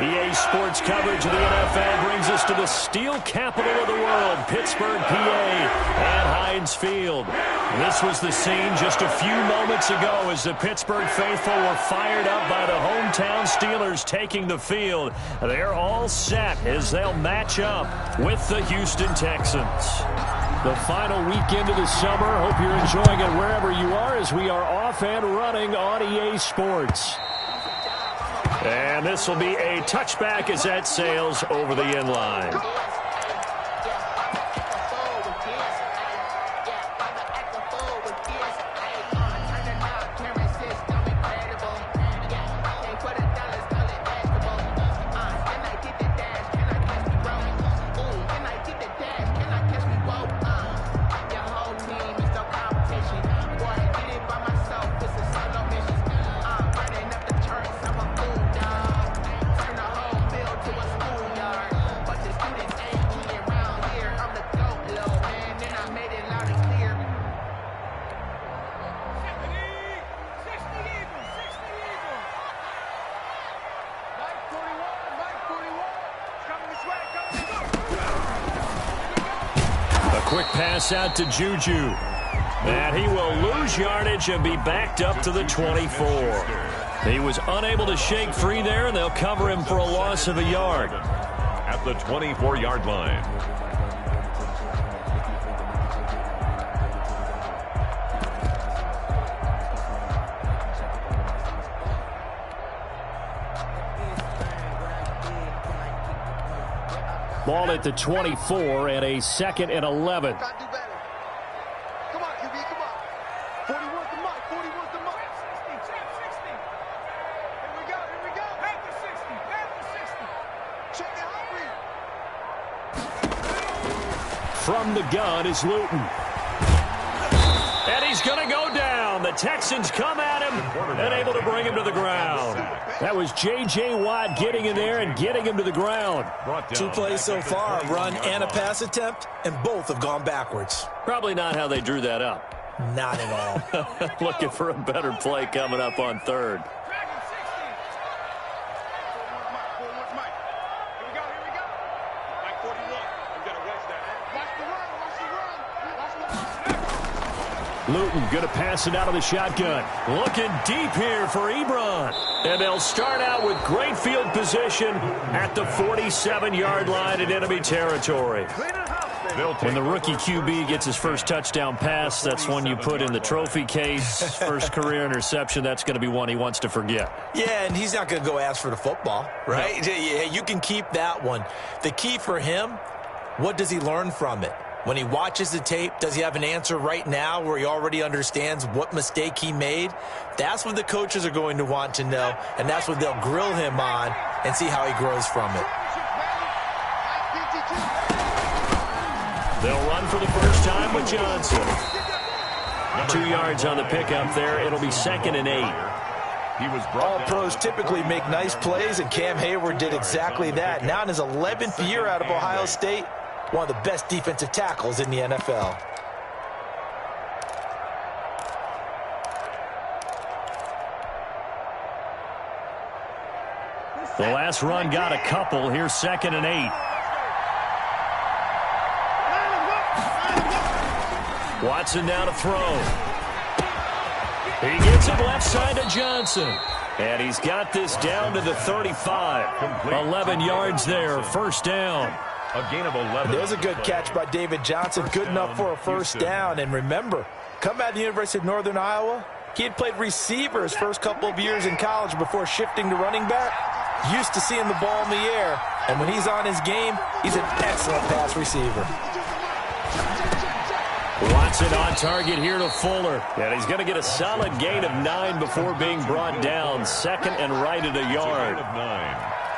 EA Sports coverage of the NFL brings us to the steel capital of the world, Pittsburgh, PA, at Heinz Field. This was the scene just a few moments ago as the Pittsburgh faithful were fired up by the hometown Steelers taking the field. They're all set as they'll match up with the Houston Texans. The final weekend of the summer. Hope you're enjoying it wherever you are as we are off and running on EA Sports. And this will be a touchback as that sails over the end line. Quick pass out to Juju. And he will lose yardage and be backed up to the 24. He was unable to shake free there, and they'll cover him for a loss of a yard. At the 24-yard line. Ball at the 24 and a 2nd and 11. Come on, QB, come on. 41's the mark, 41's the mark. 60, 60. Here we go. Back to 60. Check it out, From the gun is Luton. And he's going to go down. The Texans come at him and able to bring him to the ground. That was J.J. Watt getting in there and getting him to the ground. 2 plays so far, a run and a pass attempt, and both have gone backwards. Probably not how they drew that up. Not at all. Looking for a better play coming up on third. Luton going to pass it out of the shotgun. Looking deep here for Ebron. And they'll start out with great field position at the 47-yard line in enemy territory. When the rookie QB gets his first touchdown pass, that's one you put in the trophy case. First career interception, that's going to be one he wants to forget. Yeah, and he's not going to go ask for the football, right? Yeah, you can keep that one. The key for him, what does he learn from it? When he watches the tape, does he have an answer right now where he already understands what mistake he made? That's what the coaches are going to want to know, and that's what they'll grill him on and see how he grows from it. They'll run for the first time with Johnson. 2 yards on the pickup there. It'll be 2nd and 8. All pros typically make nice plays, and Cam Hayward did exactly that. Now in his 11th year out of Ohio State, one of the best defensive tackles in the NFL. The last run got a couple. Here's 2nd and 8. Watson now to throw. He gets it left side to Johnson. And he's got this down to the 35. 11 yards there, first down. A gain of 11. There's a good catch by David Johnson, good enough for a first down. And remember, come out of the University of Northern Iowa, he had played receiver his first couple of years in college before shifting to running back. Used to seeing the ball in the air, and when he's on his game, he's an excellent pass receiver. Watson on target here to Fuller. And he's going to get a solid gain of 9 before being brought down. 2nd and right at a yard.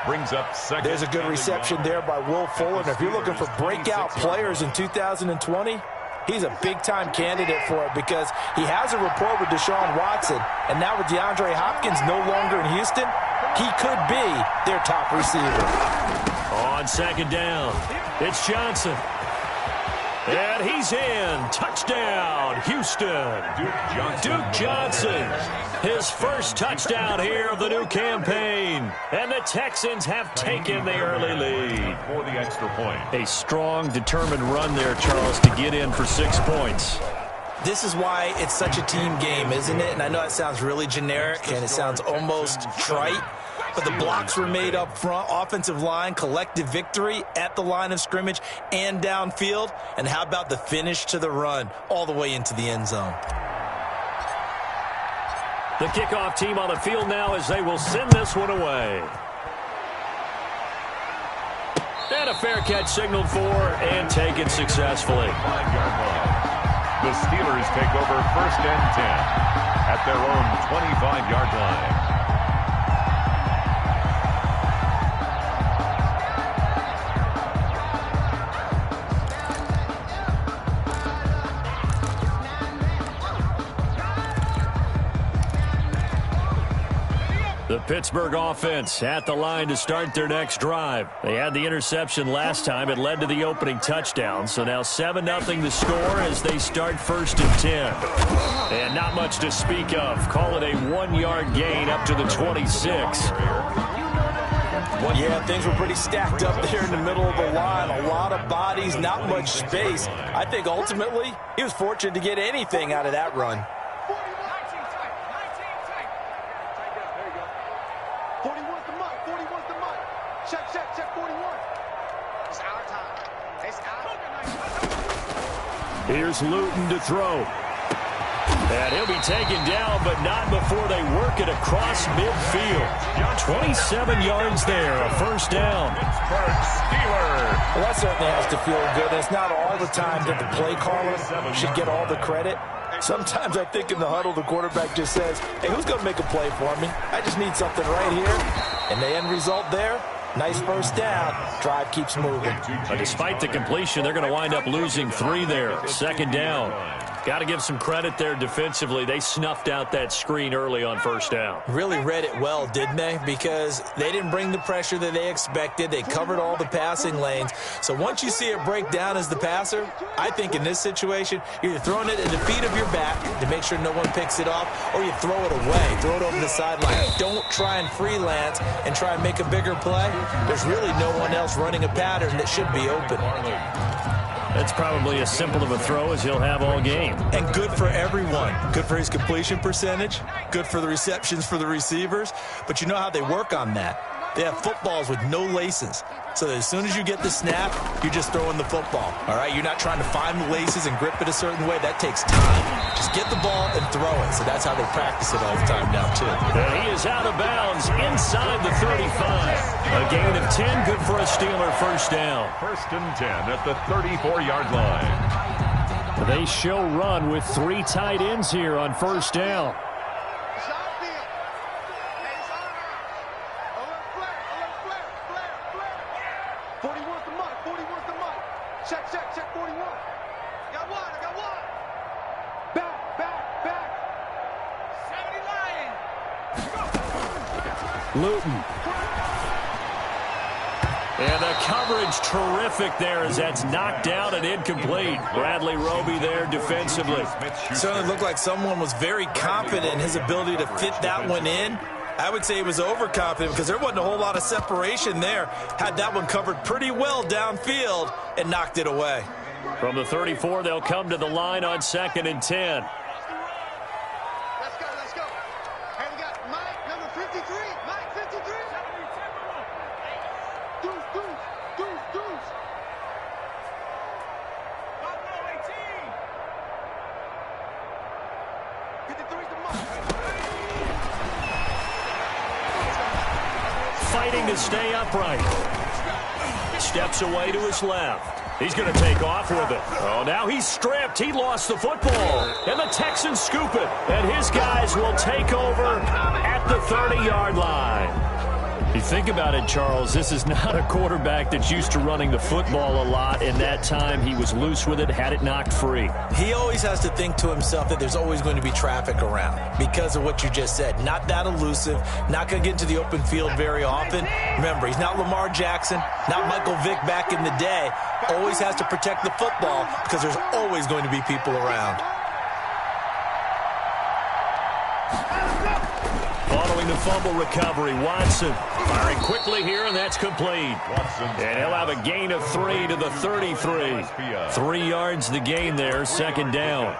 Brings up 2nd. There's a good reception there by Will Fuller. And if you're looking for breakout players in 2020, he's a big-time candidate for it because he has a rapport with Deshaun Watson. And now with DeAndre Hopkins no longer in Houston, he could be their top receiver. On 2nd down, it's Johnson. And he's in. Touchdown, Houston. Duke Johnson, his first touchdown here of the new campaign. And the Texans have taken the early lead. For the extra point. A strong, determined run there, Charles, to get in for 6 points. This is why it's such a team game, isn't it? And I know it sounds really generic and it sounds almost trite, but the blocks were made up front, offensive line, collective victory at the line of scrimmage and downfield. And how about the finish to the run all the way into the end zone? The kickoff team on the field now as they will send this one away. And a fair catch signaled for and taken successfully. 5-yard line. The Steelers take over 1st and 10 at their own 25-yard line. The Pittsburgh offense at the line to start their next drive. They had the interception last time. It led to the opening touchdown. So now 7-0 the score as they start 1st and 10. And not much to speak of. Call it a 1-yard gain up to the 26. Yeah, things were pretty stacked up there in the middle of the line. A lot of bodies, not much space. I think ultimately he was fortunate to get anything out of that run. 41's the mic. 41's the mic. Check, 41. It's our time. It's our time. Here's Luton to throw. And he'll be taken down, but not before they work it across midfield. 27 yards there, a 1st down. Pittsburgh Steelers. Well, that certainly has to feel good. It's not all the time that the play caller should get all the credit. Sometimes I think in the huddle, the quarterback just says, hey, who's going to make a play for me? I just need something right here. And the end result there, nice 1st down. Drive keeps moving. But despite the completion, they're going to wind up losing 3 there. 2nd down. Got to give some credit there defensively. They snuffed out that screen early on 1st down. Really read it well, didn't they? Because they didn't bring the pressure that they expected. They covered all the passing lanes. So once you see it break down as the passer, I think in this situation, you're either throwing it at the feet of your back to make sure no one picks it off, or you throw it away, throw it over the sideline. Don't try and freelance and try and make a bigger play. There's really no one else running a pattern that should be open. That's probably as simple of a throw as he'll have all game. And good for everyone. Good for his completion percentage. Good for the receptions for the receivers. But you know how they work on that. They have footballs with no laces. So that as soon as you get the snap, you're just throwing the football. All right? You're not trying to find the laces and grip it a certain way. That takes time. Just get the ball and throw it. So that's how they practice it all the time now, too. And he is out of bounds inside the 35. A gain of 10, good for a Steeler 1st down. 1st and 10 at the 34-yard line. They show run with 3 tight ends here on 1st down. It's our field. It's our house. Alert flare. 41's the mic. 41's the mic. Check, 41. I got one. Back. 70 Lions. Luton. And the coverage terrific there as that's knocked down and incomplete. Bradley Roby there defensively. Certainly looked like someone was very confident in his ability to fit that one in. I would say he was overconfident because there wasn't a whole lot of separation there. Had that one covered pretty well downfield and knocked it away. From the 34, they'll come to the line on 2nd and 10. Let's go. Hey, we got Mike, number 53. Mike, 53. Deuce. Buffalo 18. 53's the Mike. Fighting to stay upright. Steps away to his left. He's going to take off with it. Oh, now he's stripped. He lost the football. And the Texans scoop it. And his guys will take over at the 30-yard line. You think about it, Charles, this is not a quarterback that's used to running the football a lot. In that time, he was loose with it, had it knocked free. He always has to think to himself that there's always going to be traffic around because of what you just said. Not that elusive, not going to get into the open field very often. Remember, he's not Lamar Jackson, not Michael Vick back in the day. Always has to protect the football because there's always going to be people around. Following the fumble recovery, Watson firing quickly here, and that's complete. And he'll have a gain of 3 to the 33. 3 yards the gain there, second down.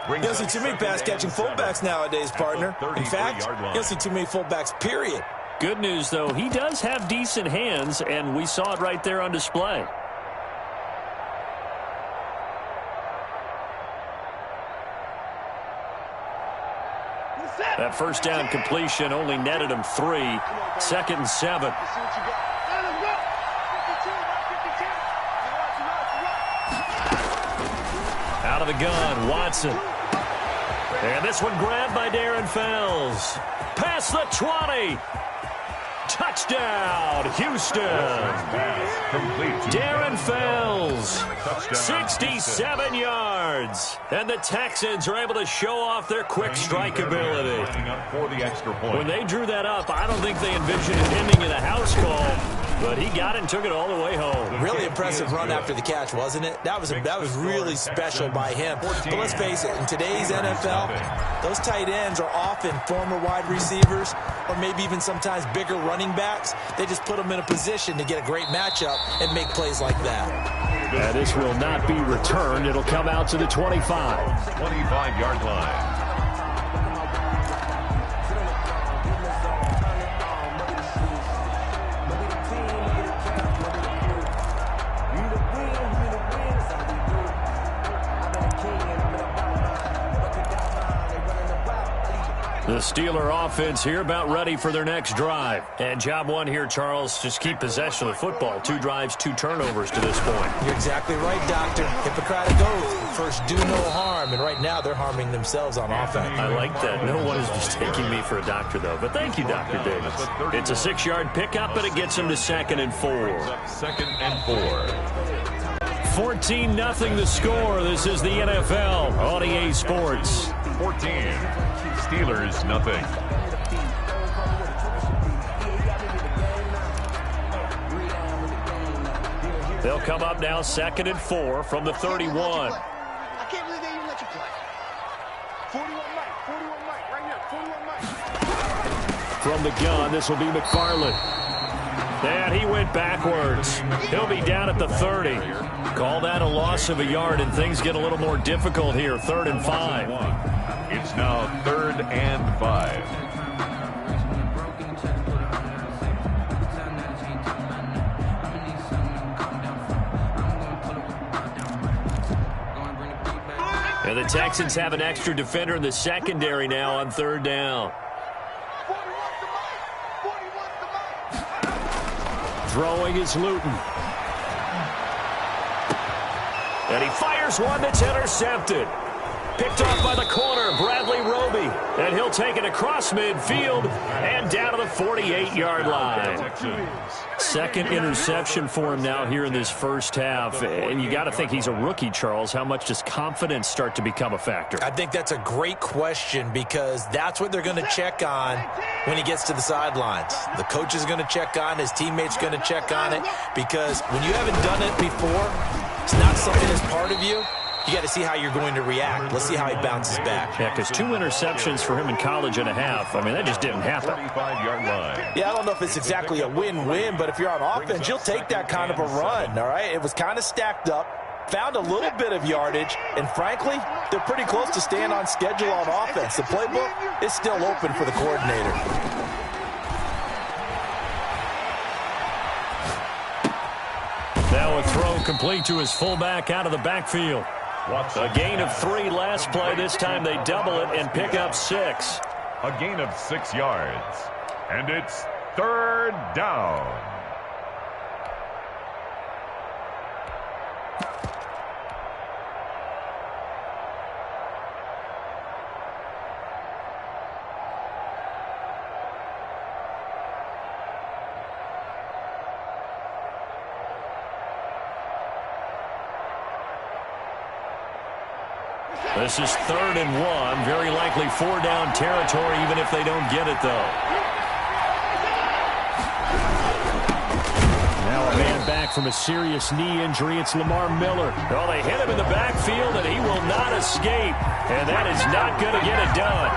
You don't see too many pass-catching fullbacks nowadays, partner. In fact, you don't see too many fullbacks, period. Good news, though, he does have decent hands, and we saw it right there on display. That first down completion only netted him 3. 2nd and 7. Out of the gun, Watson. And this one grabbed by Darren Fells. Past the 20. Touchdown, Houston. Darren Fells, 67 yards. And the Texans are able to show off their quick strike ability. When they drew that up, I don't think they envisioned it ending in a house call. But he got it and took it all the way home. Really impressive run after the catch, wasn't it? That was really special by him. But let's face it, in today's NFL, those tight ends are often former wide receivers or maybe even sometimes bigger running backs. They just put them in a position to get a great matchup and make plays like that. This will not be returned. It'll come out to the 25. 25-yard line. The Steeler offense here about ready for their next drive. And job one here, Charles, just keep possession of the football. 2 drives, 2 turnovers to this point. You're exactly right, Doctor. Hippocratic oath. First, do no harm. And right now, they're harming themselves on offense. I like that. No one is mistaking me for a doctor, though. But thank you, Dr. Davis. It's a 6-yard pickup, but it gets him to 2nd and 4. 2nd and 4. 14-0 the score. This is the NFL on EA Sports. 14. Steelers, nothing. They'll come up now 2nd and 4 from the 31. I can't believe they even let you play. 41 Mike, right here, 41 Mike. From the gun, this will be McFarland. And he went backwards. He'll be down at the 30. Call that a loss of a yard, and things get a little more difficult here. 3rd and 5. It's now 3rd and 5. And the Texans have an extra defender in the secondary now on 3rd down. Throwing is Luton. And he fires one that's intercepted. Picked off by the corner, Bradley Roby. And he'll take it across midfield and down to the 48-yard line. 2nd interception for him now here in this first half. And you got to think he's a rookie, Charles. How much does confidence start to become a factor? I think that's a great question because that's what they're going to check on when he gets to the sidelines. The coach is going to check on, his teammates going to check on it, because when you haven't done it before, it's not something that's part of you. You got to see how you're going to react. Let's see how he bounces back. Yeah, because 2 interceptions for him in college and a half. I mean, that just didn't happen. 45-yard line. Yeah, I don't know if it's exactly a win-win, but if you're on offense, you'll take that kind of a run, all right? It was kind of stacked up, found a little bit of yardage, and frankly, they're pretty close to staying on schedule on offense. The playbook is still open for the coordinator. Now a throw complete to his fullback out of the backfield. A gain of 3 last play. This time they double it and pick up 6. A gain of 6 yards. And it's 3rd down. This is 3rd and 1. Very likely 4-down territory, even if they don't get it, though. Now a man back from a serious knee injury. It's Lamar Miller. Well, they hit him in the backfield, and he will not escape. And that is not going to get it done.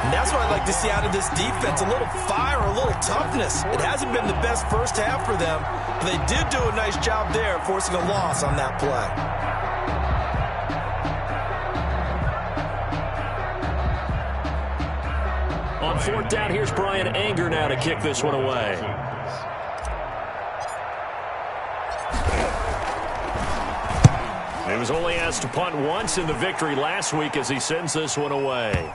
And that's what I'd like to see out of this defense. A little fire, a little toughness. It hasn't been the best first half for them, but they did do a nice job there, forcing a loss on that play. On 4th down, here's Brian Anger now to kick this one away. He was only asked to punt once in the victory last week as he sends this one away.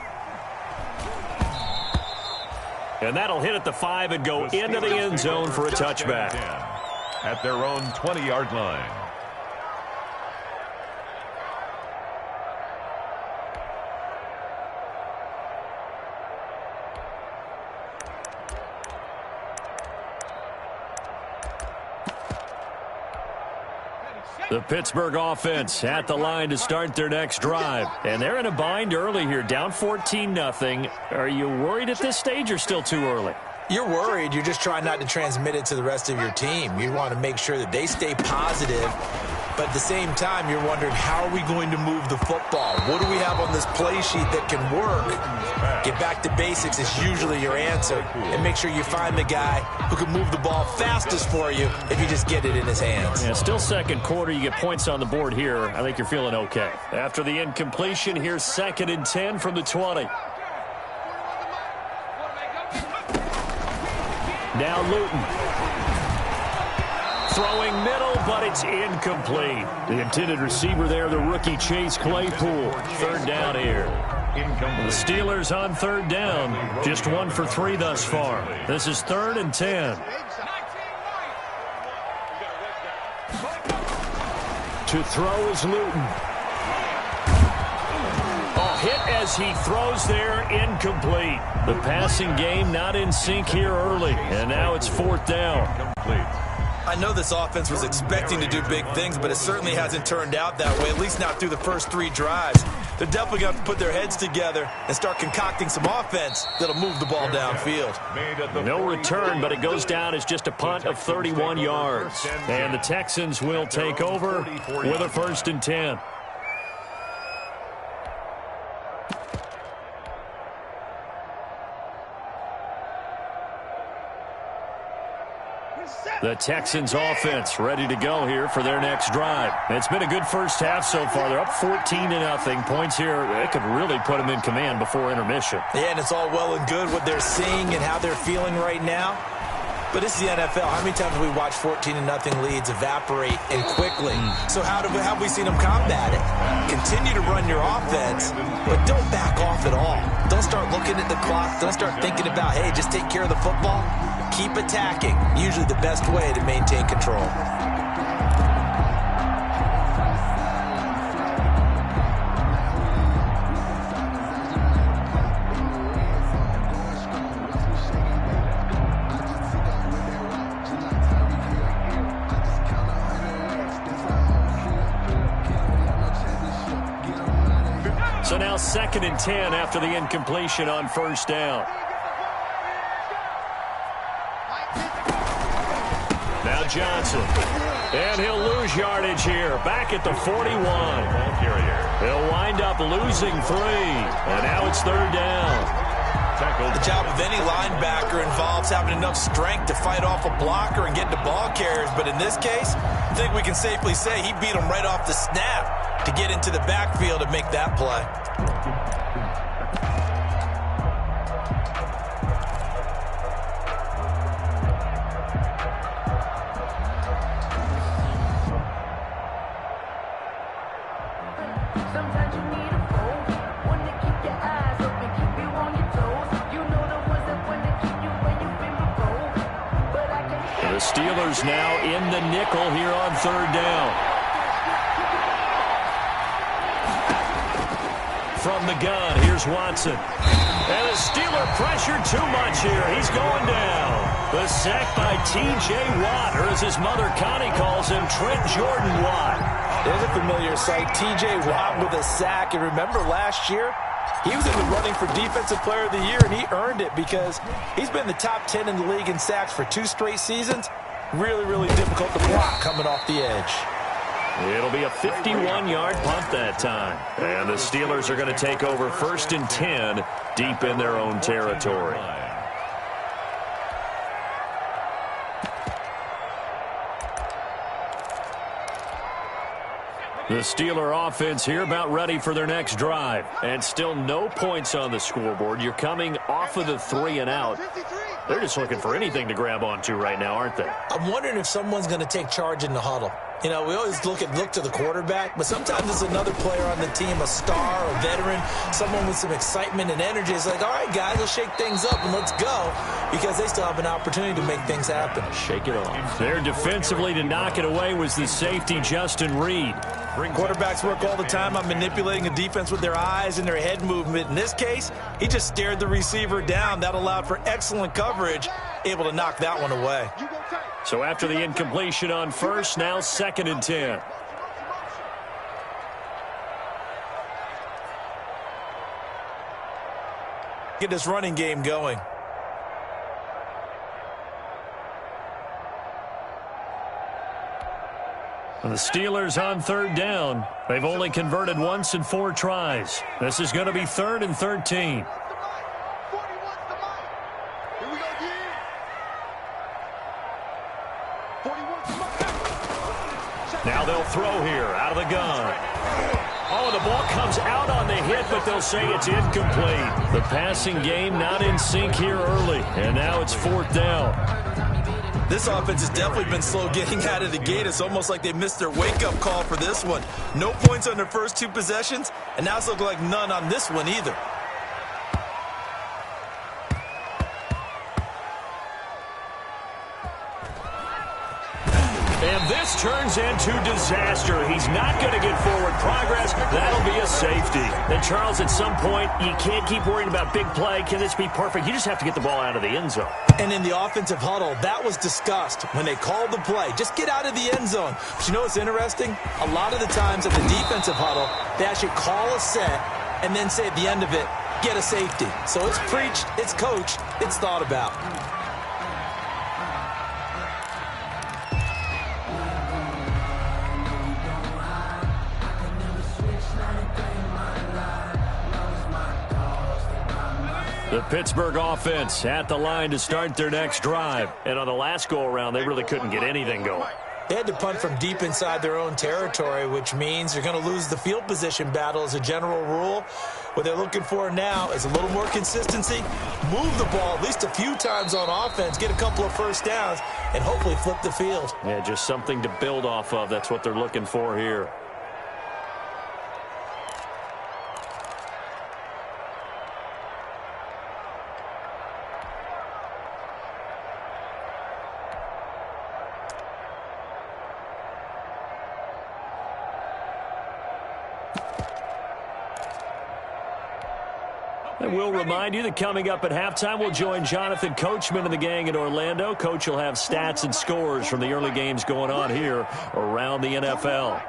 And that'll hit at the 5 and go into the end zone for a touchback. At their own 20-yard line. The Pittsburgh offense at the line to start their next drive. And they're in a bind early here, down 14-0. Are you worried at this stage or still too early? You're worried. You're just trying not to transmit it to the rest of your team. You want to make sure that they stay positive. But at the same time, you're wondering, how are we going to move the football? What do we have on this play sheet that can work? Get back to basics is usually your answer. And make sure you find the guy who can move the ball fastest for you if you just get it in his hands. Yeah, still second quarter. You get points on the board here. I think you're feeling okay. After the incompletion, here's 2nd and 10 from the 20. Now Luton. Throwing middle, but it's incomplete. The intended receiver there, the rookie Chase Claypool. 3rd down here. The Steelers on 3rd down. Just 1 for 3 thus far. This is 3rd and 10. To throw is Luton. Oh, hit as he throws there, incomplete. The passing game not in sync here early, and now it's 4th down. I know this offense was expecting to do big things, but it certainly hasn't turned out that way, at least not through the first 3 drives. They're definitely going to have to put their heads together and start concocting some offense that'll move the ball downfield. No return, but it goes down as just a punt of 31 yards. And the Texans will take over with a 1st and 10. The Texans offense ready to go here for their next drive. It's been a good first half so far. They're up 14-0. Points here, it could really put them in command before intermission. Yeah, and it's all well and good what they're seeing and how they're feeling right now. But it's the NFL. How many times have we watched 14-0 leads evaporate and quickly? So how have we seen them combat it? Continue to run your offense, but don't back off at all. Don't start looking at the clock. Don't start thinking about, hey, just take care of the football. Keep attacking. Usually the best way to maintain control. So now 2nd and 10 after the incompletion on 1st down. Now Johnson. And he'll lose yardage here. Back at the 41. He'll wind up losing 3. And now it's 3rd down. The job of any linebacker involves having enough strength to fight off a blocker and get to ball carriers. But in this case, I think we can safely say he beat him right off the snap to get into the backfield and make that play. The Steelers now in the nickel here on 3rd down. From the gun, here's Watson. And the Steeler pressured too much here. He's going down. The sack by T.J. Watt, or as his mother Connie calls him, Trent Jordan Watt. There's a familiar sight. T.J. Watt with a sack. And remember last year, he was in the running for Defensive Player of the Year, and he earned it because he's been the top 10 in the league in sacks for 2 straight seasons. Really, really difficult to block coming off the edge. It'll be a 51-yard punt that time. And the Steelers are going to take over 1st and 10 deep in their own territory. The Steeler offense here about ready for their next drive. And still no points on the scoreboard. You're coming off of the 3 and out. They're just looking for anything to grab onto right now, aren't they? I'm wondering if someone's going to take charge in the huddle. You know, we always look to the quarterback, but sometimes it's another player on the team, a star, a veteran, someone with some excitement and energy. It's like, all right, guys, let's shake things up and let's go, because they still have an opportunity to make things happen. Shake it off. There defensively to knock it away was the safety, Justin Reed. Quarterbacks work all the time on manipulating a defense with their eyes and their head movement. In this case, he just stared the receiver down. That allowed for excellent coverage, able to knock that one away. So after the incompletion on first, now 2nd and 10. Get this running game going. The Steelers on 3rd down. They've only converted once in 4 tries. This is going to be 3rd and 13. Now they'll throw here out of the gun. Oh, the ball comes out on the hit, but they'll say it's incomplete. The passing game not in sync here early, and now it's 4th down. This offense has definitely been slow getting out of the gate. It's almost like they missed their wake-up call for this one. No points on their first 2 possessions, and now it's looking like none on this one either. And this turns into disaster. He's not going to get forward progress. That'll be a safety. And, Charles, at some point, you can't keep worrying about big play. Can this be perfect? You just have to get the ball out of the end zone. And in the offensive huddle, that was discussed when they called the play. Just get out of the end zone. But you know what's interesting? A lot of the times at the defensive huddle, they actually call a set and then say at the end of it, get a safety. So it's preached, it's coached, it's thought about. The Pittsburgh offense at the line to start their next drive. And on the last go-around, they really couldn't get anything going. They had to punt from deep inside their own territory, which means you're going to lose the field position battle as a general rule. What they're looking for now is a little more consistency, move the ball at least a few times on offense, get a couple of first downs, and hopefully flip the field. Yeah, just something to build off of. That's what they're looking for here. And we'll remind you that coming up at halftime, we'll join Jonathan Coachman and the gang in Orlando. Coach will have stats and scores from the early games going on here around the NFL.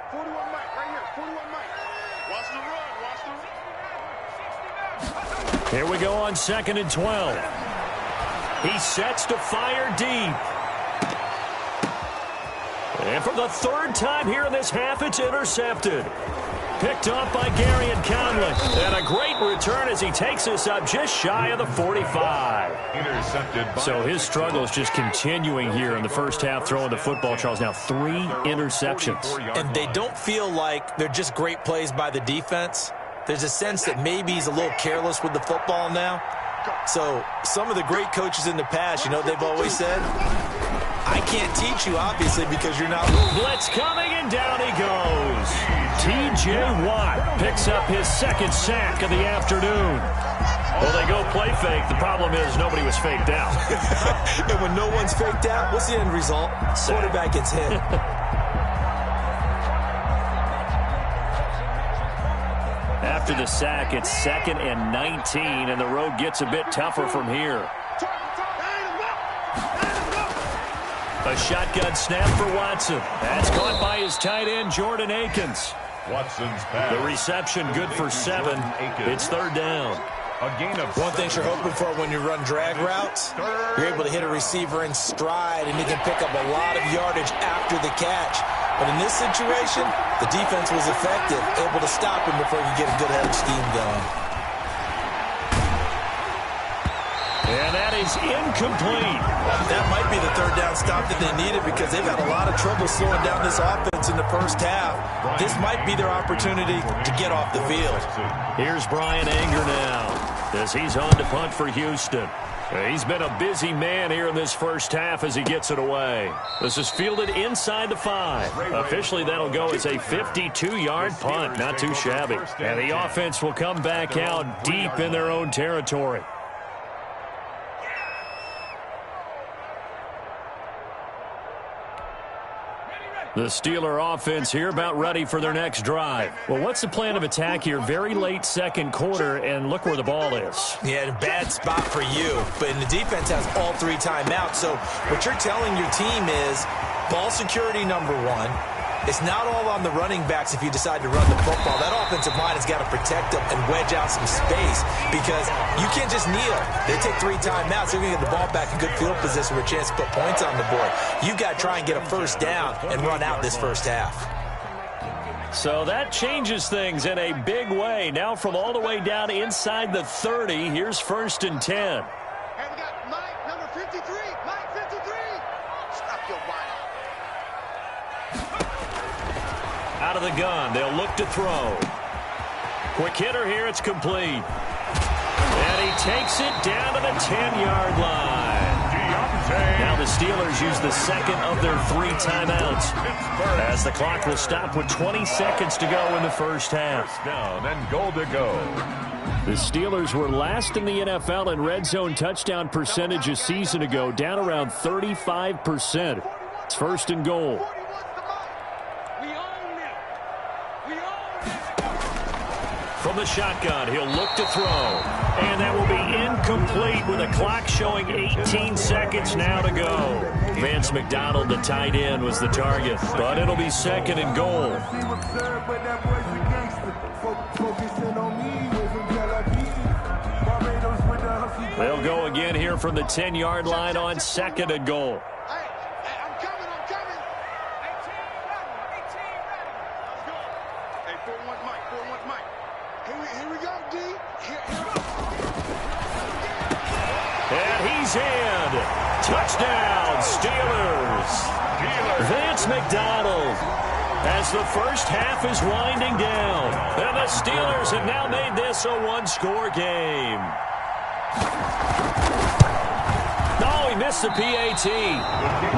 Here we go on 2nd and 12. He sets to fire deep. And for the 3rd time here in this half, it's intercepted. Picked off by Gary and Conley. And a great return as he takes this up just shy of the 45. So his struggles just continuing here in the first half throwing the football, Charles. Now 3 interceptions. And they don't feel like they're just great plays by the defense. There's a sense that maybe he's a little careless with the football now. So some of the great coaches in the past, you know, they've always said, I can't teach you, obviously, because you're not. Blitz coming, and down he goes. T.J. Watt picks up his 2nd sack of the afternoon. Well, they go play fake. The problem is nobody was faked out. And when no one's faked out, what's the end result? Quarterback gets hit. After the sack, it's 2nd and 19, and the road gets a bit tougher from here. A shotgun snap for Watson. That's caught by his tight end, Jordan Akins. Watson's pass. The reception good for 7. It's third down. A gain of One thing you're hoping for when you run drag routes, you're able to hit a receiver in stride, and he can pick up a lot of yardage after the catch. But in this situation, the defense was effective, able to stop him before he could get a good head of steam going. And that is incomplete. That might be the third down stop that they needed because they've had a lot of trouble slowing down this offense in the first half. This might be their opportunity to get off the field. Here's Brian Anger now as he's on to punt for Houston. He's been a busy man here in this first half as he gets it away. This is fielded inside the 5. Officially, that'll go as a 52-yard punt. Not too shabby. And the offense will come back out deep in their own territory. The Steeler offense here about ready for their next drive. Well, what's the plan of attack here? Very late second quarter, and look where the ball is. Yeah, bad spot for you. But the defense has all 3 timeouts. So what you're telling your team is ball security number 1. It's not all on the running backs if you decide to run the football. That offensive line has got to protect them and wedge out some space because you can't just kneel. They take 3 timeouts. They're going to get the ball back in good field position with a chance to put points on the board. You've got to try and get a first down and run out this first half. So that changes things in a big way. Now from all the way down inside the 30, here's 1st and 10. And we got Mike, number 53. Mike, 53. Stop your whining. Out of the gun, they'll look to throw. Quick hitter here, it's complete. And he takes it down to the 10-yard line. Now the Steelers use the second of their 3 timeouts as the clock will stop with 20 seconds to go in the first half. First down and goal to go. The Steelers were last in the NFL in red zone touchdown percentage a season ago, down around 35%. It's 1st and goal. From the shotgun, he'll look to throw. And that will be incomplete with a clock showing 18 seconds now to go. Vance McDonald, the tight end, was the target. But it'll be 2nd and goal. They'll go again here from the 10-yard line on 2nd and goal. In. Touchdown, Steelers. Vance McDonald as the first half is winding down. And the Steelers have now made this a 1-score game. Oh, he missed the PAT.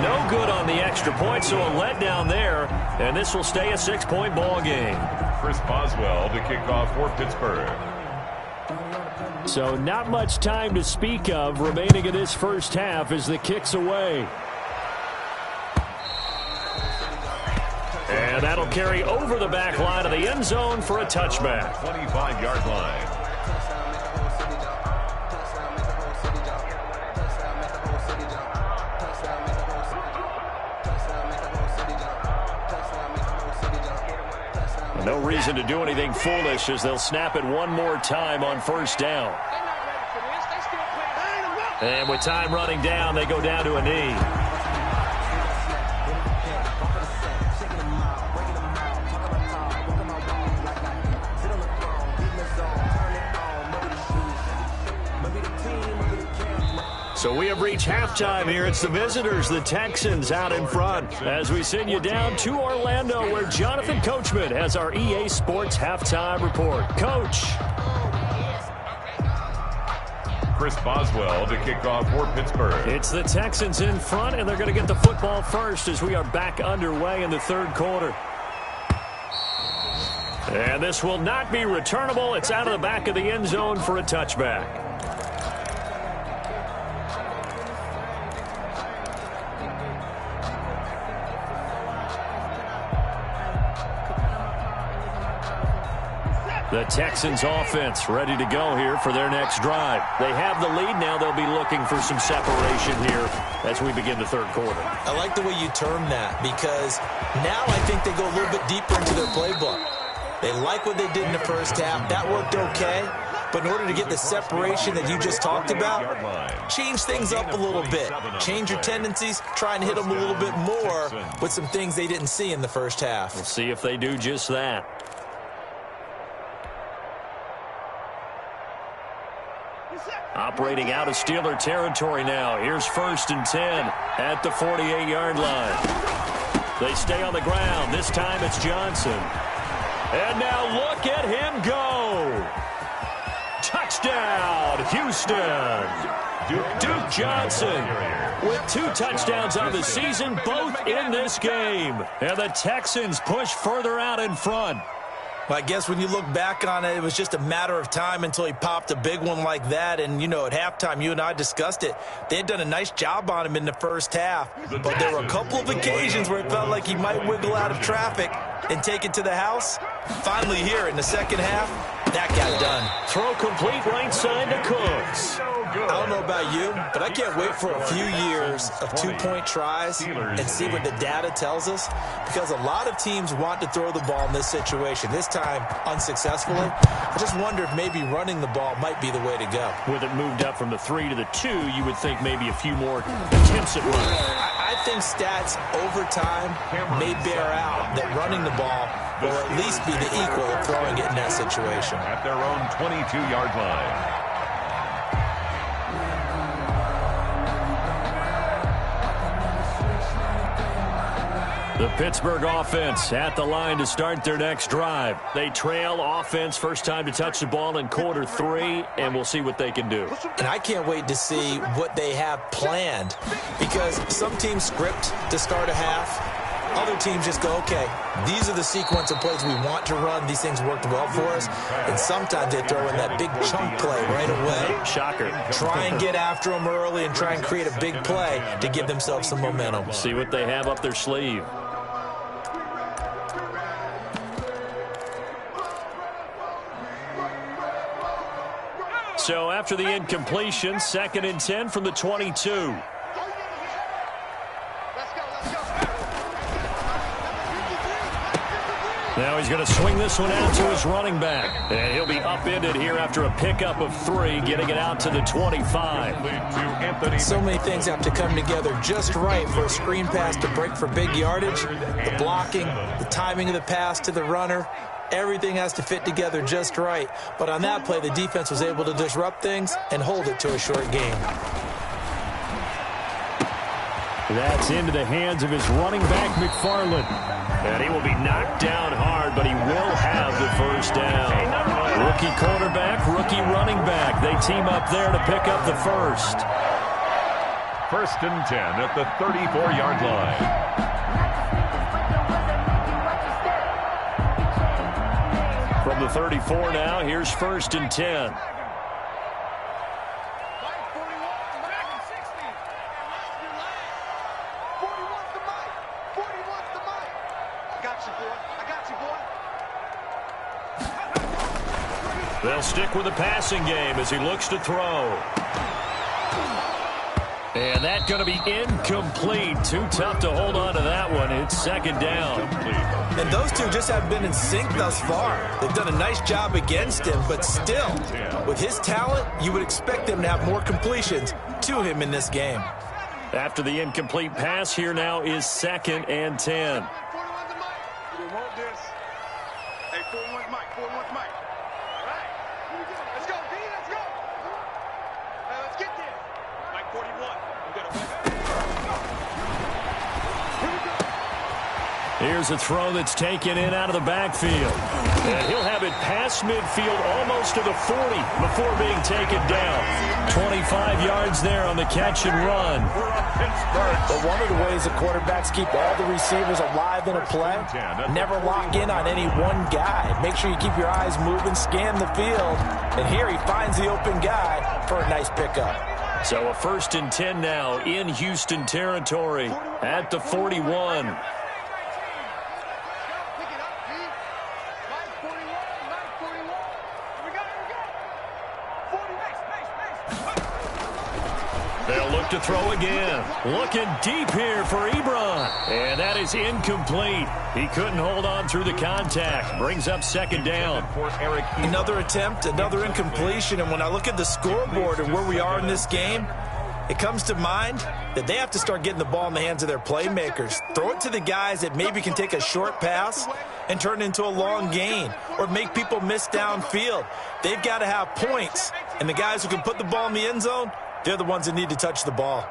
No good on the extra point, so a letdown there. And this will stay a 6-point ball game. Chris Boswell to kick off for Pittsburgh. So not much time to speak of remaining in this first half as the kick's away. And that'll carry over the back line of the end zone for a touchback. 25-yard line. No reason to do anything foolish as they'll snap it one more time on 1st down. And with time running down, they go down to a knee. So we have reached halftime here. It's the visitors, the Texans, out in front. As we send you down to Orlando, where Jonathan Coachman has our EA Sports halftime report. Coach. Chris Boswell to kick off for Pittsburgh. It's the Texans in front, and they're going to get the football first as we are back underway in the 3rd quarter. And this will not be returnable. It's out of the back of the end zone for a touchback. The Texans offense ready to go here for their next drive. They have the lead now. They'll be looking for some separation here as we begin the third quarter. I like the way you term that because now I think they go a little bit deeper into their playbook. They like what they did in the first half. That worked okay. But in order to get the separation that you just talked about, change things up a little bit. Change your tendencies. Try and hit them a little bit more with some things they didn't see in the first half. We'll see if they do just that. Operating out of Steeler territory now. Here's 1st and 10 at the 48-yard line. They stay on the ground. This time it's Johnson. And now look at him go. Touchdown, Houston. Duke Johnson with 2 touchdowns on the season, both in this game. And the Texans push further out in front. Well, I guess when you look back on it, it was just a matter of time until he popped a big one like that. And, you know, at halftime, you and I discussed it. They had done a nice job on him in the first half. But there were a couple of occasions where it felt like he might wiggle out of traffic and take it to the house. Finally here in the second half, that got done. Throw complete right side to Cooks. I don't know about you, but I can't wait for a few years of 2-point tries and see what the data tells us, because a lot of teams want to throw the ball in this situation, this time unsuccessfully. I just wonder if maybe running the ball might be the way to go. With it moved up from the 3 to the 2, you would think maybe a few more attempts at running. I think stats over time may bear out that running the ball will at least be the equal of throwing it in that situation. At their own 22-yard line. The Pittsburgh offense at the line to start their next drive. They trail offense, first time to touch the ball in quarter 3, and we'll see what they can do. And I can't wait to see what they have planned, because some teams script to start a half. Other teams just go, okay, these are the sequence of plays we want to run. These things worked well for us. And sometimes they throw in that big chunk play right away. Shocker. Try and get after them early and try and create a big play to give themselves some momentum. See what they have up their sleeve. So after the incompletion, 2nd and 10 from the 22. Now he's going to swing this one out to his running back. And he'll be upended here after a pickup of 3, getting it out to the 25. So many things have to come together just right for a screen pass to break for big yardage. The blocking, the timing of the pass to the runner. Everything has to fit together just right. But on that play, the defense was able to disrupt things and hold it to a short game. That's into the hands of his running back, McFarland. And he will be knocked down hard, but he will have the first down. Rookie quarterback, rookie running back. They team up there to pick up the first. 1st and 10 at the 34-yard line. From the 34 now, here's 1st and 10. They'll stick with the passing game as he looks to throw. And that's going to be incomplete. Too tough to hold on to that one. It's 2nd down. And those two just have been in sync thus far. They've done a nice job against him, but still, with his talent, you would expect them to have more completions to him in this game. After the incomplete pass, here now is 2nd and 10. Here's a throw that's taken in out of the backfield. And he'll have it past midfield almost to the 40 before being taken down. 25 yards there on the catch and run. But one of the ways the quarterbacks keep all the receivers alive in a play, never lock in on any one guy. Make sure you keep your eyes moving, scan the field. And here he finds the open guy for a nice pickup. So a 1st and 10 now in Houston territory at the 41. They'll look to throw again. Looking deep here for Ebron. And that is incomplete. He couldn't hold on through the contact. Brings up second down. Another attempt, another incompletion. And when I look at the scoreboard and where we are in this game, it comes to mind that they have to start getting the ball in the hands of their playmakers. Throw it to the guys that maybe can take a short pass and turn it into a long gain or make people miss downfield. They've got to have points. And the guys who can put the ball in the end zone, they're the ones that need to touch the ball.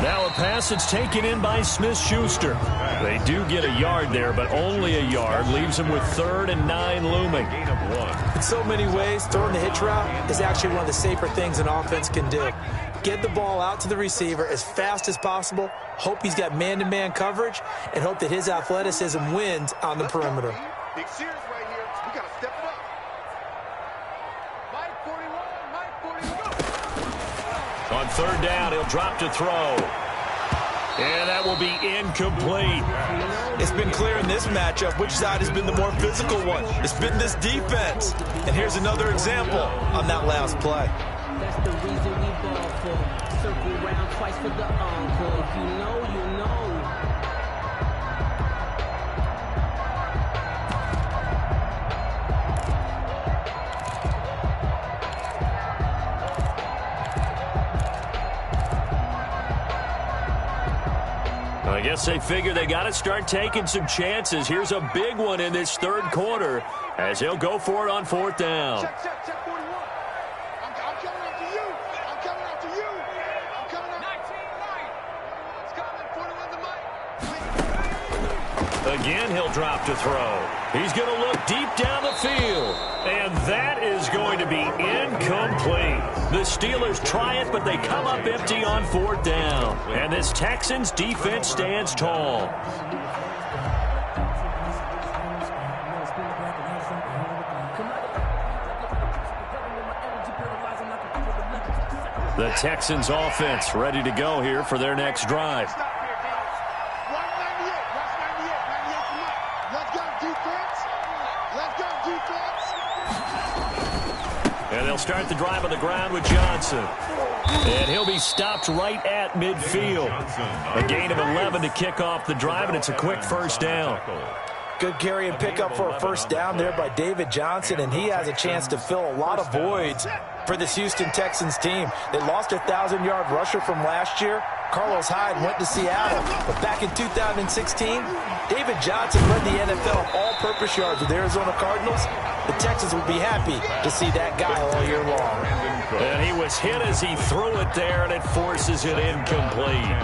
Now a pass that's taken in by Smith-Schuster. They do get a yard there, but only a yard. Leaves them with 3rd and 9 looming. In so many ways, throwing the hitch route is actually one of the safer things an offense can do. Get the ball out to the receiver as fast as possible, hope he's got man-to-man coverage, and hope that his athleticism wins on the perimeter. Big series right here. We got to step it up. Mike 41, Mike 41. On 3rd down, he'll drop to throw. And that will be incomplete. It's been clear in this matchup which side has been the more physical one. It's been this defense. And here's another example on that last play. That's the reason we ball for. Circle round twice for the encore. If you know, you know. I guess they figure they got to start taking some chances. Here's a big one in this 3rd quarter as he'll go for it on 4th down. Check 41. I'm coming after you. I'm coming after you. I'm coming after 19-9. It's coming. 41 to Mike. Again, he'll drop to throw. He's going to look deep down the field. And that is going to be incomplete. The Steelers try it, but they come up empty on 4th down. And this Texans defense stands tall. The Texans offense ready to go here for their next drive. And they'll start the drive on the ground with Johnson. And he'll be stopped right at midfield. A gain of 11 to kick off the drive, and it's a quick 1st down. Good carry and pickup for a 1st down there by David Johnson, and he has a chance to fill a lot of voids for this Houston Texans team. They lost a 1,000-yard rusher from last year. Carlos Hyde went to Seattle, but back in 2016, David Johnson led the NFL all-purpose yards with the Arizona Cardinals. The Texans will be happy to see that guy all year long. And he was hit as he threw it there, and it forces it incomplete.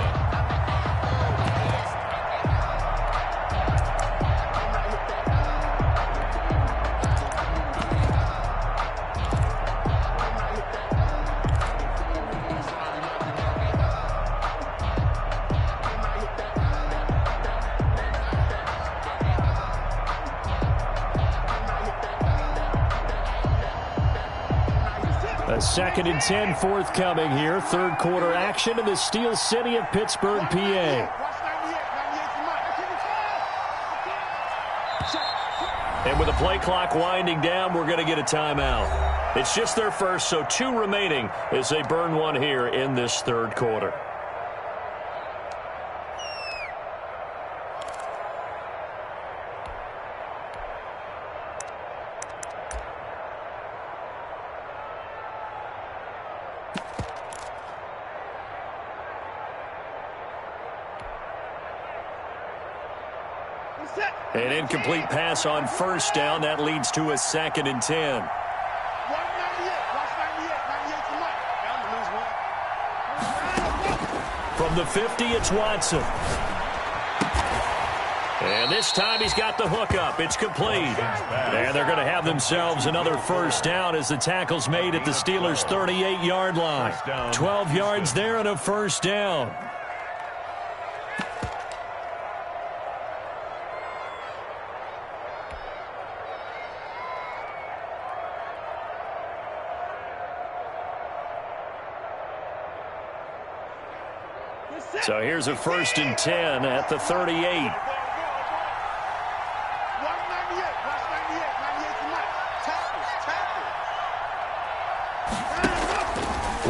A 2nd and 10 forthcoming here. 3rd quarter action in the Steel City of Pittsburgh, PA. And with the play clock winding down, we're going to get a timeout. It's just their first, so 2 remaining as they burn one here in this 3rd quarter. An incomplete pass on 1st down. That leads to a 2nd and 10. From the 50, it's Watson. And this time he's got the hookup. It's complete. And they're going to have themselves another 1st down as the tackle's made at the Steelers' 38-yard line. 12 yards there and a 1st down. So here's a 1st and 10 at the 38.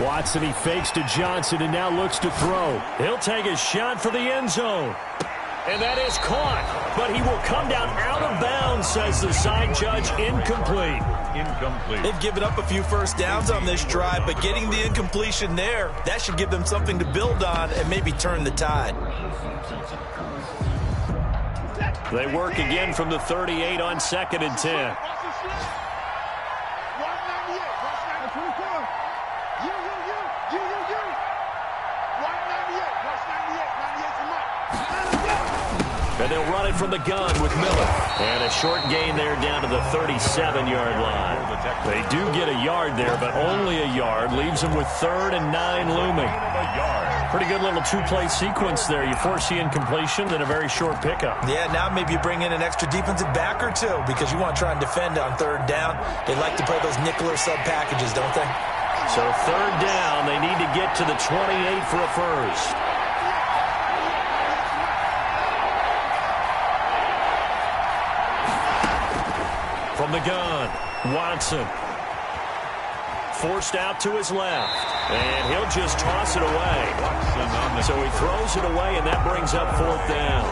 Watson, he fakes to Johnson and now looks to throw. He'll take a shot for the end zone. And that is caught, but he will come down out of bounds, says the side judge. Incomplete. Incomplete. They've given up a few first downs on this drive, but getting the incompletion there, that should give them something to build on and maybe turn the tide. They work again from the 38 on 2nd and 10. And they'll run it from the gun with Miller. And a short gain there down to the 37-yard line. They do get a yard there, but only a yard. Leaves them with 3rd and 9 looming. Pretty good little two-play sequence there. You force the incompletion, then a very short pickup. Yeah, now maybe you bring in an extra defensive back or two because you want to try and defend on 3rd down. They like to play those nickel or sub packages, don't they? So 3rd down, they need to get to the 28 for a first. From the gun, Watson. Forced out to his left. And he'll just toss it away. So he throws it away, and that brings up 4th down.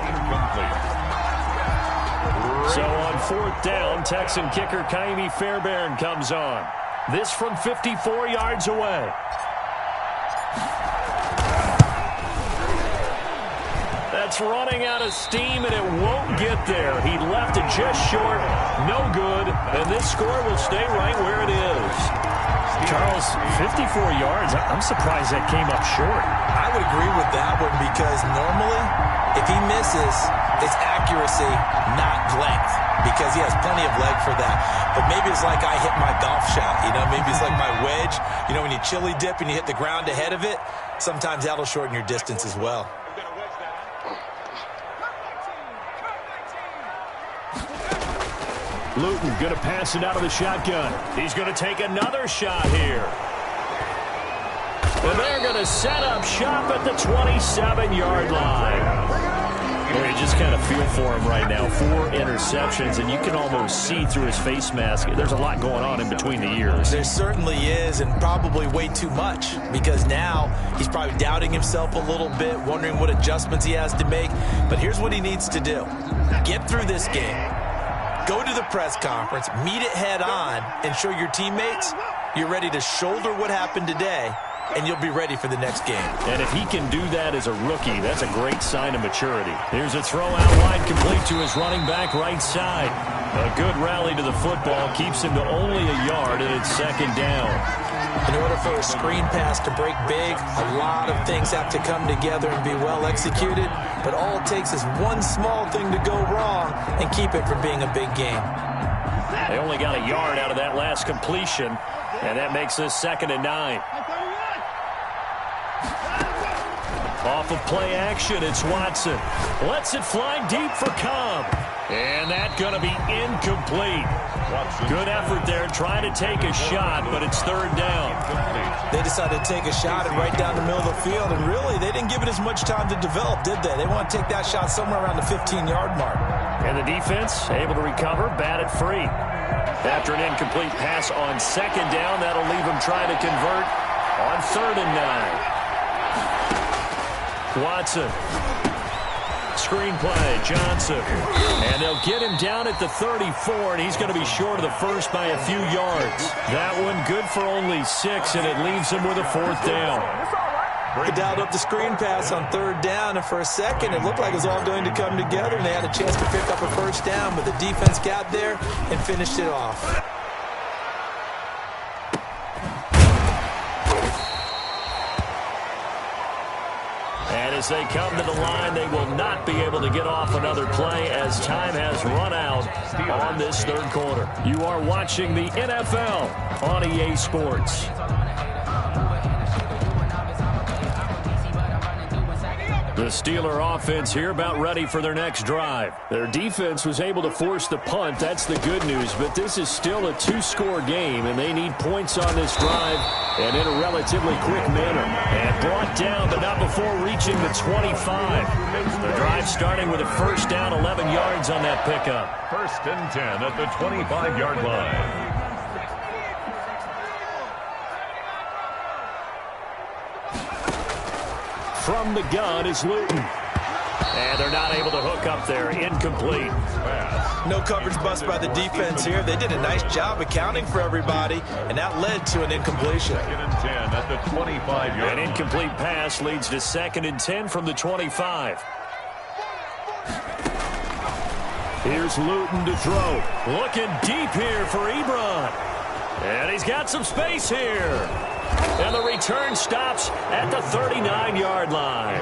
So on 4th down, Texan kicker Kaimi Fairbairn comes on. This from 54 yards away. That's running out of steam, and it won't get there. He left it just short. No good. And this score will stay right where it is. Charles, 54 yards. I'm surprised that came up short. I would agree with that one because normally, if he misses, it's accuracy, not length, because he has plenty of leg for that. But maybe it's like I hit my golf shot, you know, maybe it's like my wedge. You know, when you chili dip and you hit the ground ahead of it, sometimes that'll shorten your distance as well. Luton going to pass it out of the shotgun. He's going to take another shot here. And they're going to set up shop at the 27-yard line. Well, you just kind of feel for him right now. 4 interceptions, and you can almost see through his face mask. There's a lot going on in between the ears. There certainly is, and probably way too much, because now he's probably doubting himself a little bit, wondering what adjustments he has to make. But here's what he needs to do. Get through this game. Go to the press conference, meet it head on, and show your teammates you're ready to shoulder what happened today, and you'll be ready for the next game. And if he can do that as a rookie, that's a great sign of maturity. Here's a throw out wide, complete to his running back right side. A good rally to the football keeps him to only a yard, and it's 2nd down. In order for a screen pass to break big, a lot of things have to come together and be well executed, but all it takes is one small thing to go wrong and keep it from being a big game. They only got a yard out of that last completion, and that makes this 2nd and 9. Off of play action, it's Watson. Lets it fly deep for Cobb. And that's going to be incomplete. Good effort there trying to take a shot, but it's 3rd down. They decided to take a shot and right down the middle of the field, and really, they didn't give it as much time to develop, did they? They want to take that shot somewhere around the 15-yard mark. And the defense able to recover, batted free. After an incomplete pass on 2nd down, that'll leave them trying to convert on 3rd and 9. Watson. Screen play, Johnson. And they'll get him down at the 34, and he's going to be short of the first by a few yards. That one good for only 6, and it leaves him with a 4th down. They dialed up the screen pass on 3rd down, and for a second it looked like it was all going to come together, and they had a chance to pick up a first down, but the defense got there and finished it off. And as they come to the line, they will not be able to get off another play as time has run out on this 3rd quarter. You are watching the NFL on EA Sports. The Steeler offense here about ready for their next drive. Their defense was able to force the punt. That's the good news, but this is still a 2-score game, and they need points on this drive and in a relatively quick manner. And brought down, but not before reaching the 25. The drive starting with a first down, 11 yards on that pickup. 1st and 10 at the 25-yard line. from the gun is Luton. And they're not able to hook up there. Incomplete. No coverage bust by the defense here. They did a nice job accounting for everybody, and that led to an incompletion. 2nd and 10 at the 25-yard An incomplete pass leads to 2nd and 10 from the 25. Here's Luton to throw. Looking deep here for Ebron. And he's got some space here. And the return stops at the 39-yard line.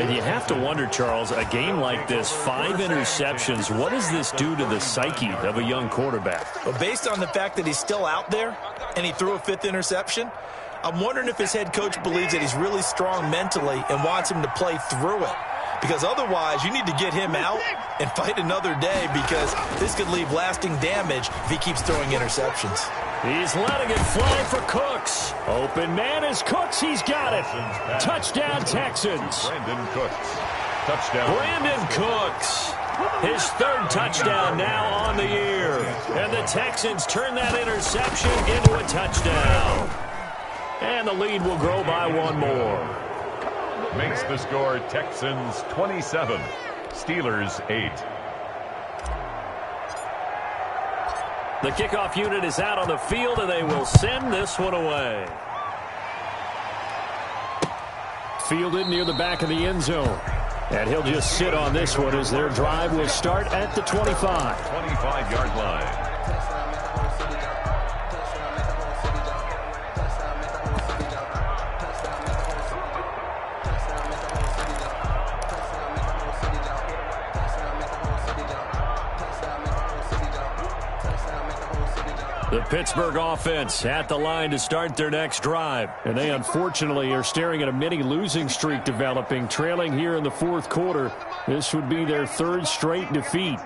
And you have to wonder, Charles, a game like this, 5 interceptions, what does this do to the psyche of a young quarterback? Well, based on the fact that he's still out there and he threw a 5th interception, I'm wondering if his head coach believes that he's really strong mentally and wants him to play through it. Because otherwise, you need to get him out and fight another day, because this could leave lasting damage if he keeps throwing interceptions. He's letting it fly for Cooks. Open man is Cooks. He's got it. Touchdown, Texans. Brandon Cooks. Touchdown. Brandon Cooks. His 3rd touchdown now on the year. And the Texans turn that interception into a touchdown. And the lead will grow by 1 more. Makes the score Texans 27, Steelers 8. The kickoff unit is out on the field, and they will send this one away. Fielded near the back of the end zone. And he'll just sit on this one as their drive will start at the 25. 25-yard line. The Pittsburgh offense at the line to start their next drive. And they unfortunately are staring at a mini losing streak developing, trailing here in the 4th quarter. This would be their 3rd straight defeat.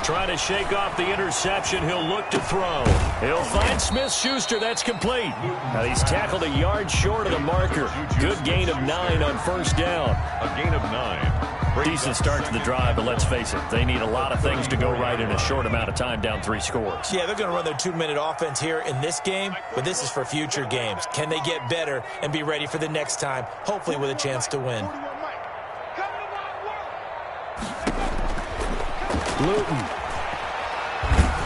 Trying to shake off the interception. He'll look to throw. He'll find Smith-Schuster. That's complete. Now he's tackled a yard short of the marker. Good gain of 9 on 1st down. A gain of 9. Decent start to the drive, but let's face it, they need a lot of things to go right in a short amount of time, down 3 scores. Yeah, they're going to run their 2-minute offense here in this game, but this is for future games. Can they get better and be ready for the next time, hopefully with a chance to win? Luton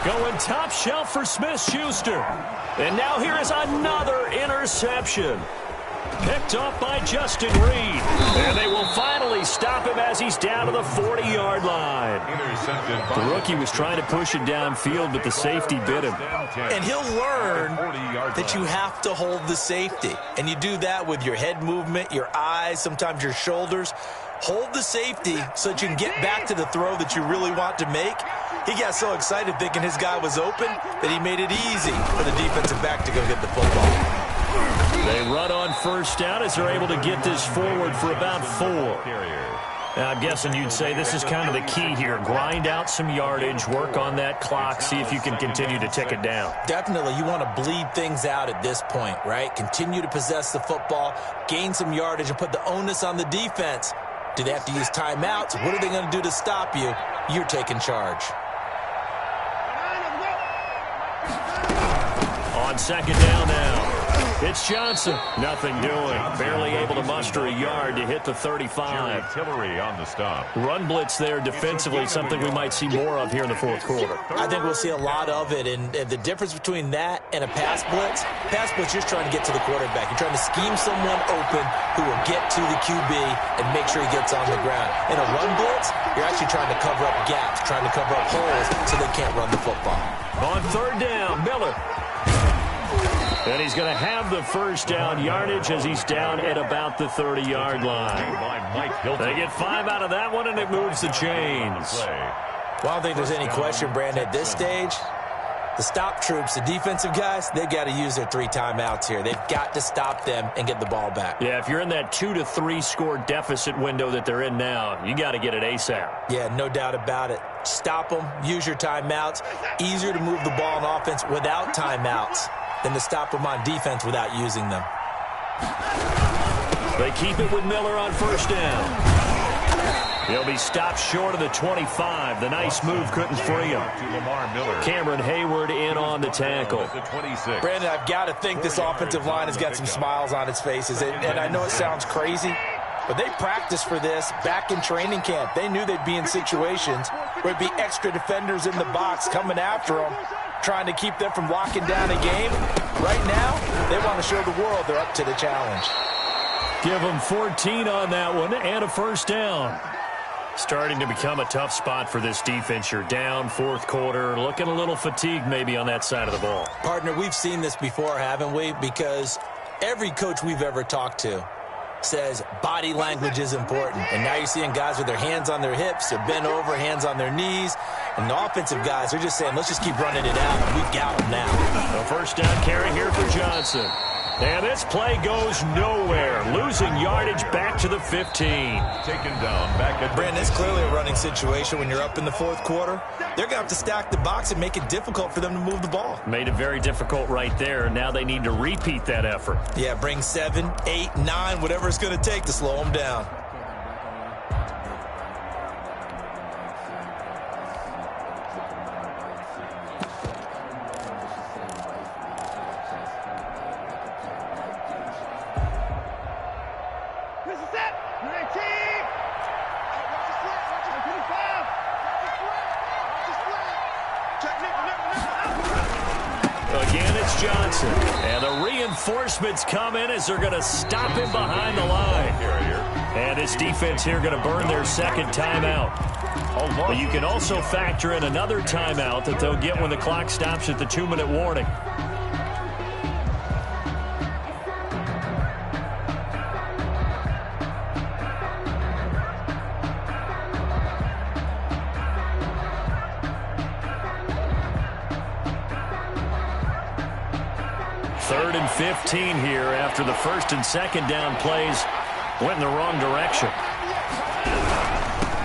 going top shelf for Smith-Schuster. And now here is another interception. Picked off by Justin Reed. And they will finally stop him as he's down to the 40-yard line. The rookie was trying to push it downfield, but the safety bit him. And he'll learn that you have to hold the safety. And you do that with your head movement, your eyes, sometimes your shoulders. Hold the safety so that you can get back to the throw that you really want to make. He got so excited thinking his guy was open that he made it easy for the defensive back to go get the football. They run on 1st down as they're able to get this forward for about 4. Now, I'm guessing you'd say this is kind of the key here. Grind out some yardage, work on that clock, see if you can continue to tick it down. Definitely. You want to bleed things out at this point, right? Continue to possess the football, gain some yardage, and put the onus on the defense. Do they have to use timeouts? What are they going to do to stop you? You're taking charge. On 2nd down now. It's Johnson. Nothing doing. Barely able to muster a yard to hit the 35. Tillery on the stop. Run blitz there defensively, something we might see more of here in the 4th quarter. I think we'll see a lot of it. And the difference between that and a pass blitz, you're just trying to get to the quarterback. You're trying to scheme someone open who will get to the QB and make sure he gets on the ground. In a run blitz, you're actually trying to cover up gaps, trying to cover up holes so they can't run the football. On 3rd down, Miller. And he's going to have the 1st down yardage as he's down at about the 30-yard line. They get 5 out of that one, and it moves the chains. Well, I don't think there's any question, Brandon, at this stage. The stop troops, the defensive guys, they've got to use their 3 timeouts here. They've got to stop them and get the ball back. Yeah, if you're in that 2 to 3 score deficit window that they're in now, you got to get it ASAP. Yeah, no doubt about it. Stop them, use your timeouts. Easier to move the ball on offense without timeouts than to stop them on defense without using them. They keep it with Miller on 1st down. He'll be stopped short of the 25. The nice move couldn't free him. Cameron Hayward in on the tackle. Brandon, I've got to think this offensive line has got some smiles on its faces. And I know it sounds crazy, but they practiced for this back in training camp. They knew they'd be in situations where there'd be extra defenders in the box coming after them, trying to keep them from locking down a game. Right now, they want to show the world they're up to the challenge. Give them 14 on that one and a first down. Starting to become a tough spot for this defense. You're down fourth quarter, looking a little fatigued maybe on that side of the ball. Partner, we've seen this before, haven't we? Because every coach we've ever talked to says body language is important. And now you're seeing guys with their hands on their hips, they're bent over, hands on their knees. And the offensive guys are just saying, let's just keep running it out. We've got them now. The first down carry here for Johnson. And this play goes nowhere. Losing yardage back to the 15. Taken down back at Brandon, it's clearly a running situation when you're up in the fourth quarter. They're going to have to stack the box and make it difficult for them to move the ball. Made it very difficult right there. Now they need to repeat that effort. Yeah, bring 7, 8, 9, whatever it's going to take to slow them down. Johnson. And the reinforcements come in as they're going to stop him behind the line. And this defense here going to burn their second timeout. But you can also factor in another timeout that they'll get when the clock stops at the 2-minute warning. Third and 15 here after the first and second down plays went in the wrong direction.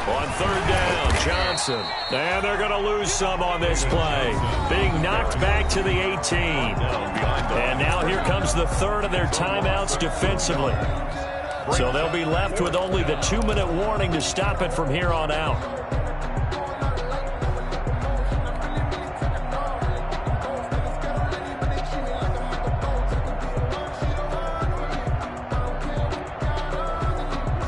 On third down, Johnson. And they're going to lose some on this play. Being knocked back to the 18. And now here comes the third of their timeouts defensively. So they'll be left with only the 2-minute warning to stop it from here on out.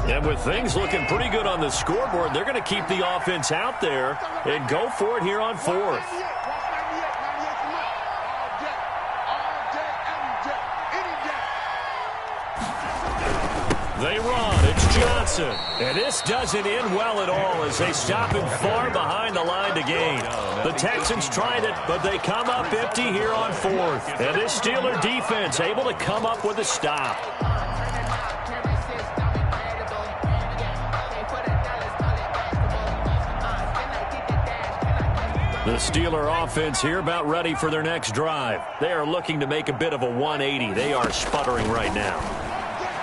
And with things looking pretty good on the scoreboard, they're going to keep the offense out there and go for it here on fourth. They run. It's Johnson. And this doesn't end well at all as they stop him far behind the line to gain. The Texans tried it, but they come up empty here on fourth. And this Steeler defense able to come up with a stop. The Steeler offense here about ready for their next drive. They are looking to make a bit of a 180. They are sputtering right now.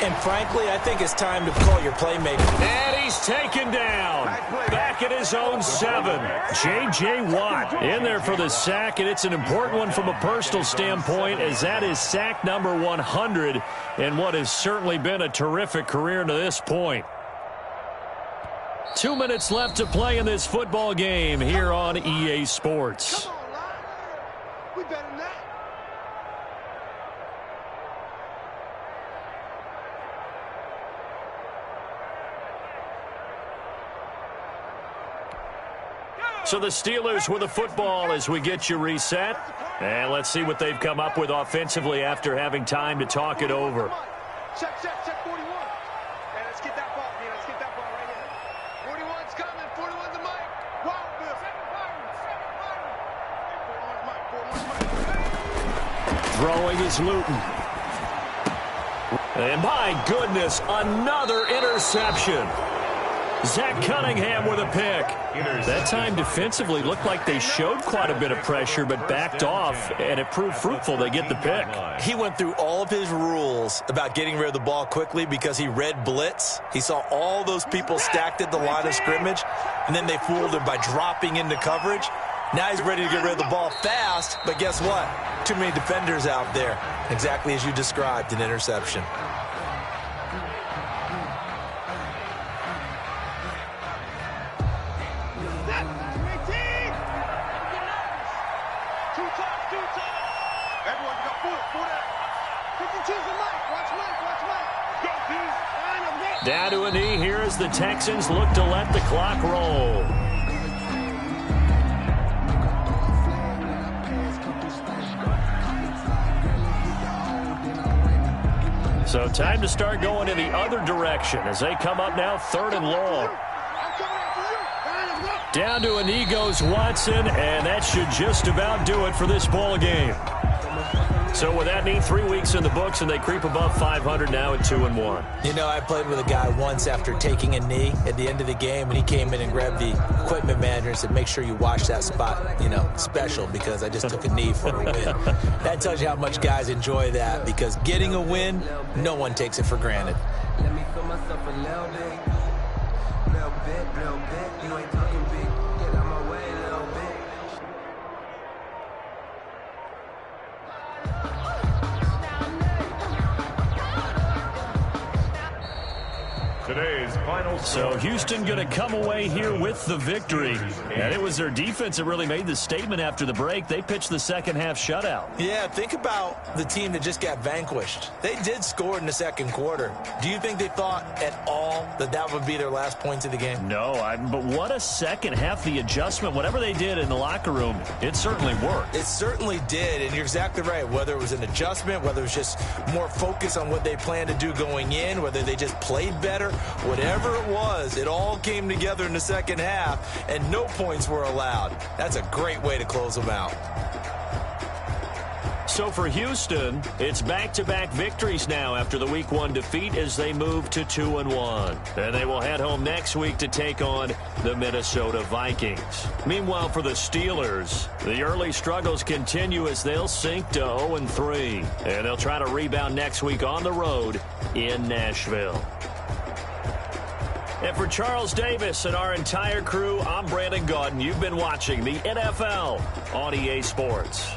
And frankly, I think it's time to call your playmaker. And he's taken down. Back at his own 7. J.J. Watt in there for the sack, and it's an important one from a personal standpoint as that is sack number 100 in what has certainly been a terrific career to this point. 2 minutes left to play in this football game here on EA Sports. Come on, Lon. We better than that. So the Steelers with the football as we get you reset. And let's see what they've come up with offensively after having time to talk it over. Check 41. Hey, let's get that ball, man. Let's get that ball right here. 41's coming. 41's the mic. Wow, Bill. 41's mic. Throwing is Luton. And my goodness, another interception. Zach Cunningham with a pick. That time defensively looked like they showed quite a bit of pressure but backed off, and it proved fruitful. They get the pick. He went through all of his rules about getting rid of the ball quickly because he read blitz. He saw all those people stacked at the line of scrimmage, and then they fooled him by dropping into coverage. Now he's ready to get rid of the ball fast, but guess what? Too many defenders out there. Exactly as you described, an interception. Down to a knee here as the Texans look to let the clock roll. So time to start going in the other direction as they come up now 3rd and long. Down to a knee goes Watson, and that should just about do it for this ball game. So with that knee, 3 weeks in the books, and they creep above 500 now at 2-1. You know, I played with a guy once after taking a knee at the end of the game, and he came in and grabbed the equipment manager and said, make sure you watch that spot, special, because I just took a knee for a win. That tells you how much guys enjoy that, because getting a win, no one takes it for granted. Let me feel myself a little bit. You ain't talking big. Get out my way a little bit. Today's final So Houston going to come away here with the victory. And it was their defense that really made the statement after the break. They pitched the second half shutout. Yeah, think about the team that just got vanquished. They did score in the second quarter. Do you think they thought at all that that would be their last points of the game? No, but what a second half. The adjustment, whatever they did in the locker room, it certainly worked. It certainly did, and you're exactly right. Whether it was an adjustment, whether it was just more focus on what they planned to do going in, whether they just played better, whatever it was, it all came together in the second half, and no points were allowed. That's a great way to close them out. So for Houston, it's back-to-back victories now after the Week 1 defeat as they move to 2-1. And they will head home next week to take on the Minnesota Vikings. Meanwhile, for the Steelers, the early struggles continue as they'll sink to 0-3. And they'll try to rebound next week on the road in Nashville. And for Charles Davis and our entire crew, I'm Brandon Gaudin. You've been watching the NFL on EA Sports.